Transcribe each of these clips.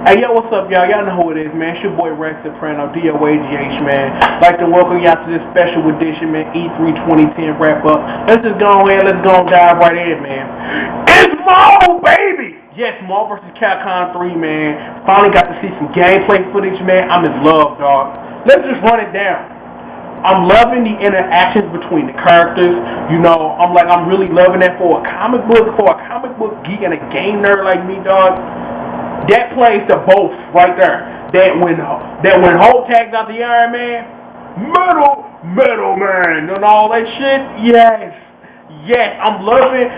Hey, yo, what's up, y'all? Y'all know who it is, man. It's your boy ReXXX Soprano, DoaGH, man. Like to welcome y'all to this special edition, man, E3 2010 wrap-up. Let's just go ahead, let's go and dive right in, man. It's Marvel, baby! Yes, Marvel vs. Capcom 3, man. Finally got to see some gameplay footage, man. I'm in love, dog. Let's just run it down. I'm loving the interactions between the characters. You know, I'm really loving that for a comic book geek and a game nerd like me, dog. That plays to both right there. That when Hulk tags out the Iron Man, metal man, and all that shit. Yes, I'm loving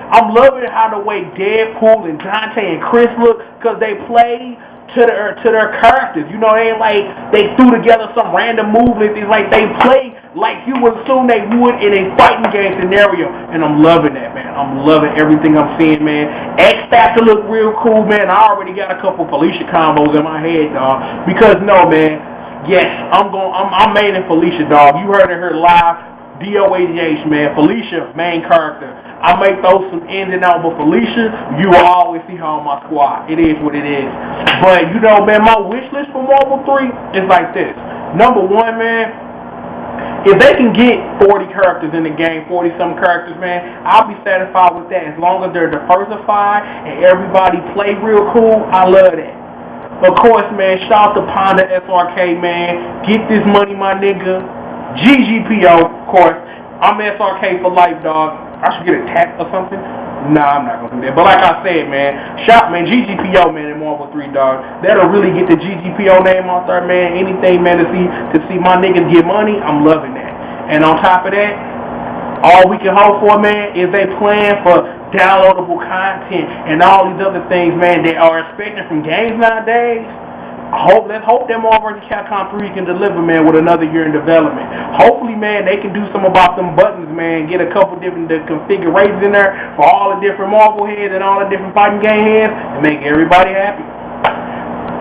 how the way Deadpool and Dante and Chris look, cause they play to their characters. You know, they ain't like they threw together some random movements. It's like they play like you would assume they would in a fighting game scenario, and I'm loving that, man. I'm loving everything I'm seeing, man. X Factor look real cool, man. I already got a couple Felicia combos in my head, dog. Because no, man. Yes, I'm maining Felicia, dog. You heard her live. DoaGH, man. Felicia, main character. I may throw some ins and outs, but Felicia, you will always see her on my squad. It is what it is. But, you know, man, my wish list for Marvel 3 is like this. Number one, man, if they can get 40 characters in the game, 40-some characters, man, I'll be satisfied with that. As long as they're diversified and everybody play real cool, I love that. Of course, man, shout out to Panda SRK, man. Get this money, my nigga. GGPO, of course. I'm SRK for life, dog. I should get a tap or something. Nah, I'm not gonna do that. But like I said, man, shout, man, GGPO, man, in Marvel 3, dog. That'll really get the GGPO name out there, man. Anything, man, to see my niggas get money, I'm loving that. And on top of that, all we can hope for, man, is they plan for downloadable content and all these other things, man, they are expecting from games nowadays. Let's hope that Marvel vs. Capcom 3 can deliver, man, with another year in development. Hopefully, man, they can do something about them buttons, man. Get a couple different configurations in there for all the different Marvel heads and all the different fighting game heads and make everybody happy.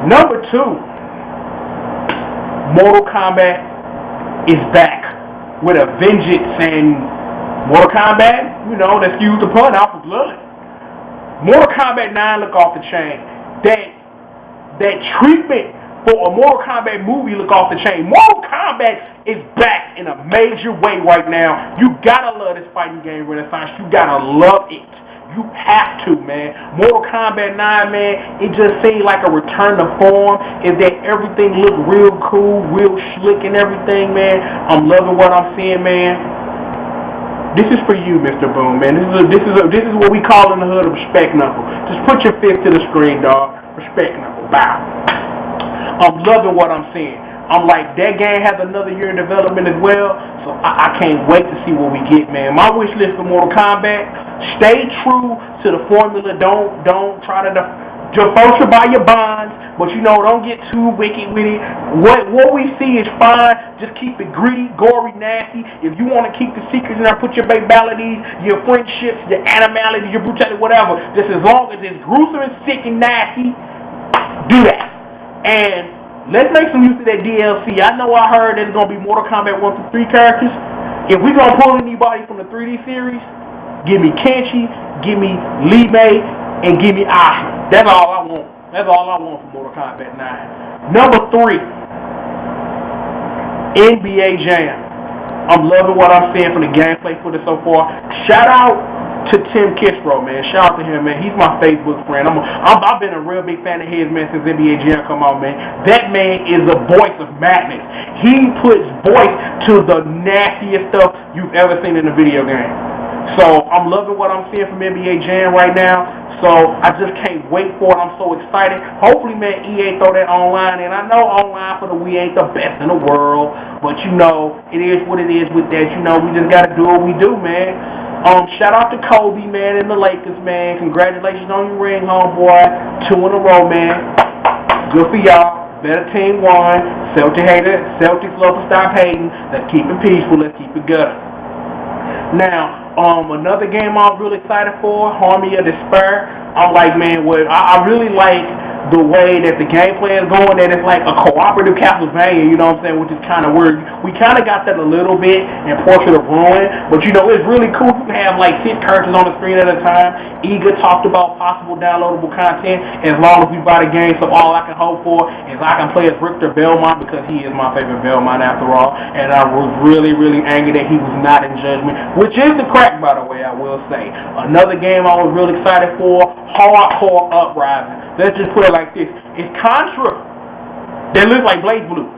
Number 2, Mortal Kombat is back with a vengeance, and Mortal Kombat, you know, excuse the pun, out for blood. Mortal Kombat 9 look off the chain. That treatment for a Mortal Kombat movie look off the chain. Mortal Kombat is back in a major way right now. You gotta love this fighting game renaissance. You gotta love it. You have to, man. Mortal Kombat 9, man, it just seemed like a return to form. Is that everything look real cool, real slick and everything, man. I'm loving what I'm seeing, man. This is for you, Mr. Boom, man. This is what we call in the hood a respect knuckle. Just put your fist to the screen, dog. Respect knuckle. Bow. I'm loving what I'm seeing. I'm like, that game has another year in development as well, so I can't wait to see what we get, man. My wish list for Mortal Kombat, stay true to the formula. Don't try to default by your bonds, but you know, don't get too wicked with it. What we see is fine. Just keep it gritty, gory, nasty. If you want to keep the secrets in there, put your babalities, your friendships, your animality, your brutality, whatever. Just as long as it's gruesome and sick and nasty, do that. And let's make some use of that DLC. I know I heard there's going to be Mortal Kombat 1 through 3 characters. If we're going to pull anybody from the 3D series, give me Kenshi, give me Li Mei, and give me Asha. That's all I want. That's all I want from Mortal Kombat 9. Number 3, NBA Jam. I'm loving what I'm seeing from the gameplay footage so far. Shout out to Tim Kispro, man. Shout out to him, man. He's my Facebook friend. I've been a real big fan of his, man, since NBA Jam come out, man. That man is the voice of madness. He puts voice to the nastiest stuff you've ever seen in a video game. So I'm loving what I'm seeing from NBA Jam right now. So I just can't wait for it. I'm so excited. Hopefully, man, EA throw that online. And I know online for the Wii ain't the best in the world, but you know, it is what it is with that. You know, we just gotta do what we do, man. Shout out to Kobe, man, and the Lakers, man. Congratulations on your ring, homeboy. 2 in a row, man. Good for y'all. Better team won. Celtics love to stop hating. Let's keep it peaceful. Let's keep it good. Now, another game I'm really excited for, Army of Despair. I'm like, man, I really like the way that the gameplay is going, that it's like a cooperative Castlevania, you know what I'm saying, which is kind of weird. We kind of got that a little bit in Portrait of Ruin, but you know, it's really cool. You can have like 6 characters on the screen at a time. Eager talked about possible downloadable content as long as we buy the game, so all I can hope for is I can play as Richter Belmont, because he is my favorite Belmont after all, and I was really, really angry that he was not in Judgment, which is the crack, by the way, I will say. Another game I was really excited for, Hardcore Uprising. Let's just put it like this. It's Contra that looks like Blaze Blue.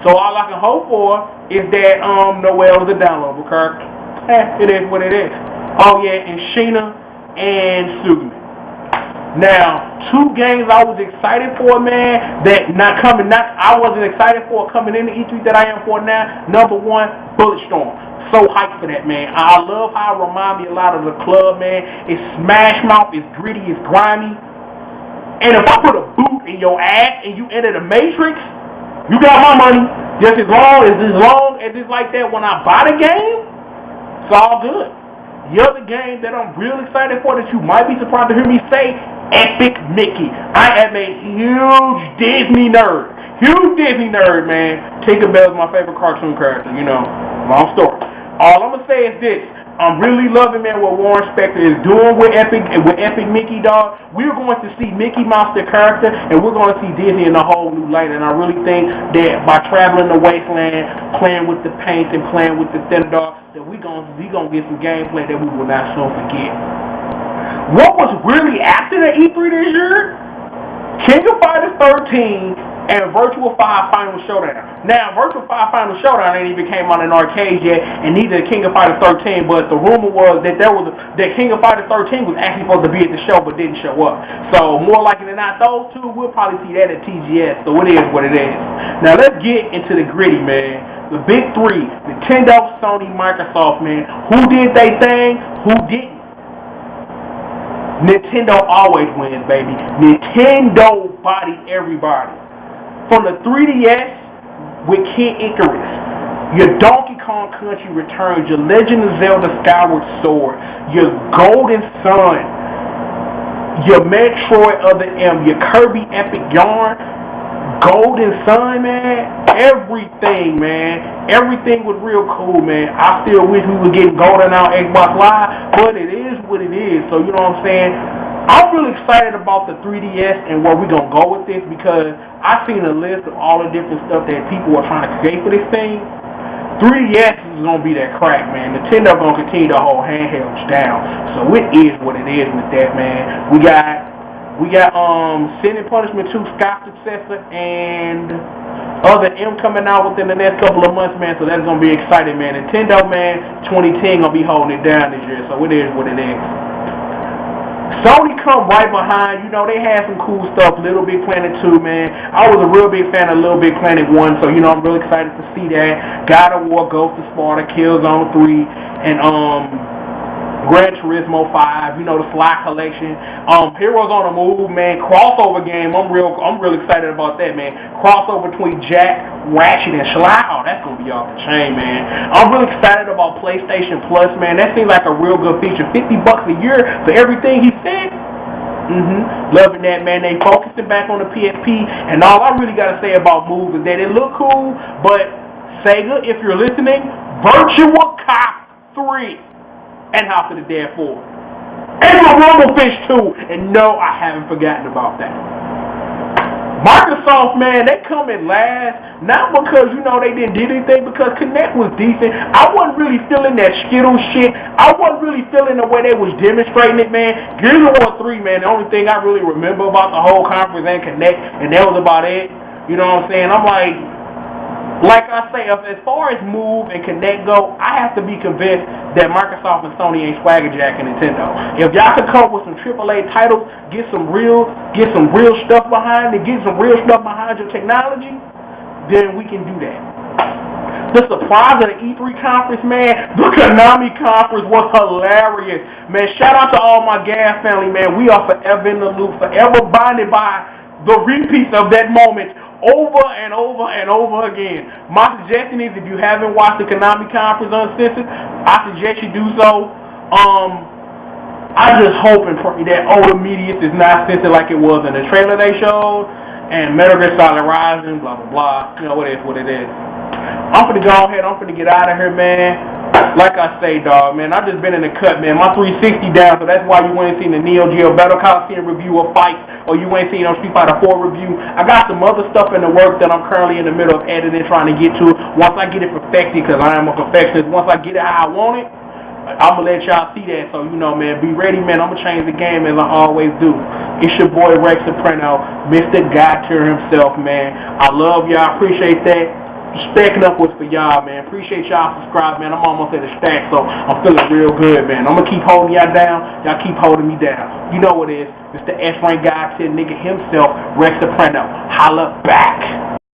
So all I can hope for is that Noelle is a downloadable character. It is what it is. Oh yeah, and Sheena and Sugman. Now, 2 games I was excited for, man, that I wasn't excited for coming into E3 that I am for now. Number 1, Bulletstorm. So hyped for that, man. I love how it reminds me a lot of the club, man. It's smash mouth, it's gritty, it's grimy. And if I put a boot in your ass and you enter the Matrix, you got my money. Just as long as it's like that when I buy the game, it's all good. The other game that I'm real excited for that you might be surprised to hear me say, Epic Mickey. I am a huge Disney nerd. Man. Tinkerbell's my favorite cartoon character, you know. Long story. All I'm going to say is this. I'm really loving, man, what Warren Spector is doing with Epic Mickey, dog. We're going to see Mickey Mouse, the character, and we're going to see Disney in a whole new light. And I really think that by traveling the wasteland, playing with the paint and playing with the thin dog, that we're going to get some gameplay that we will not soon forget. What was really after the E3 this year? King of Fighters 13 and Virtua 5 Final Showdown. Now, Virtua 5 Final Showdown ain't even came out in arcades yet, and neither King of Fighters 13, but the rumor was that that King of Fighters 13 was actually supposed to be at the show, but didn't show up. So, more likely than not, those 2, we'll probably see that at TGS, so it is what it is. Now, let's get into the gritty, man. The big 3, Nintendo, Sony, Microsoft, man. Who did they thing? Who didn't? Nintendo always wins, baby. Nintendo bodied everybody. From the 3DS with Kid Icarus, your Donkey Kong Country Returns, your Legend of Zelda Skyward Sword, your Golden Sun, your Metroid Other M, your Kirby Epic Yarn, Golden Sun, man, everything, man. Everything was real cool, man. I still wish we were getting Golden on Xbox Live, but it is what it is. So, you know what I'm saying? I'm really excited about the 3DS and where we're going to go with this, because I've seen a list of all the different stuff that people are trying to create for this thing. 3DS is going to be that crack, man. Nintendo going to continue to hold handhelds down. So it is what it is with that, man. We got Sin and Punishment 2, Scott's successor, and Other M coming out within the next couple of months, man. So that's going to be exciting, man. Nintendo, man, 2010 going to be holding it down this year. So it is what it is. Sony come right behind. You know, they had some cool stuff. Little Big Planet 2, man. I was a real big fan of Little Big Planet 1, so, you know, I'm really excited to see that. God of War, Ghost of Sparta, Killzone 3, and Gran Turismo 5, you know, the Sly Collection, Heroes on the Move, man, crossover game. I'm real excited about that, man. Crossover between Jack, Ratchet, and Sly. Oh, that's gonna be off the chain, man. I'm really excited about PlayStation Plus, man. That seems like a real good feature. $50 a year for everything he said. Loving that, man. They focusing back on the PSP, and all I really gotta say about Move is that it look cool, but Sega, if you're listening, Virtua Cop 3. And House of the Dead 4. And the Rumblefish 2. And no, I haven't forgotten about that. Microsoft, man, they come in last. Not because, you know, they didn't do anything, because Kinect was decent. I wasn't really feeling that Skittles shit. I wasn't really feeling the way they was demonstrating it, man. Gears of War 3, man, the only thing I really remember about the whole conference and Kinect, and that was about it. You know what I'm saying? I'm like I say, as far as Move and Kinect go, I have to be convinced that Microsoft and Sony ain't swagger jacking Nintendo. If y'all could come with some AAA titles, get some real stuff behind it, get some real stuff behind your technology, then we can do that. The surprise of the E3 conference, man, the Konami conference was hilarious. Man, shout out to all my Gas family, man. We are forever in the loop, forever bonded by the repeats of that moment. Over and over and over again. My suggestion is, if you haven't watched the Konami conference uncensored, I suggest you do so. I just hope and pray that old immediate is not censored like it was in the trailer they showed, and Metal Gear Solid Rising, blah blah blah. You know what it is. I'm finna go ahead. I'm finna get out of here, man. Like I say, dog, man, I just been in the cut, man. My 360 down, so that's why you ain't seen the Neo Geo Battle Coliseum review of fights, or you ain't seen no Street Fighter 4 review. I got some other stuff in the work that I'm currently in the middle of editing, trying to get to. Once I get it perfected, because I am a perfectionist, once I get it how I want it, I'm going to let y'all see that. So, you know, man, be ready, man. I'm going to change the game as I always do. It's your boy, ReXXX Soprano, Mr. God Tier himself, man. I love y'all. Appreciate that. Stacking up was for y'all, man. Appreciate y'all subscribe, man. I'm almost at a stack, so I'm feeling real good, man. I'm going to keep holding y'all down. Y'all keep holding me down. You know what it is. Mr. S-Rank God Tier nigga himself, ReXXX Soprano. Holla back.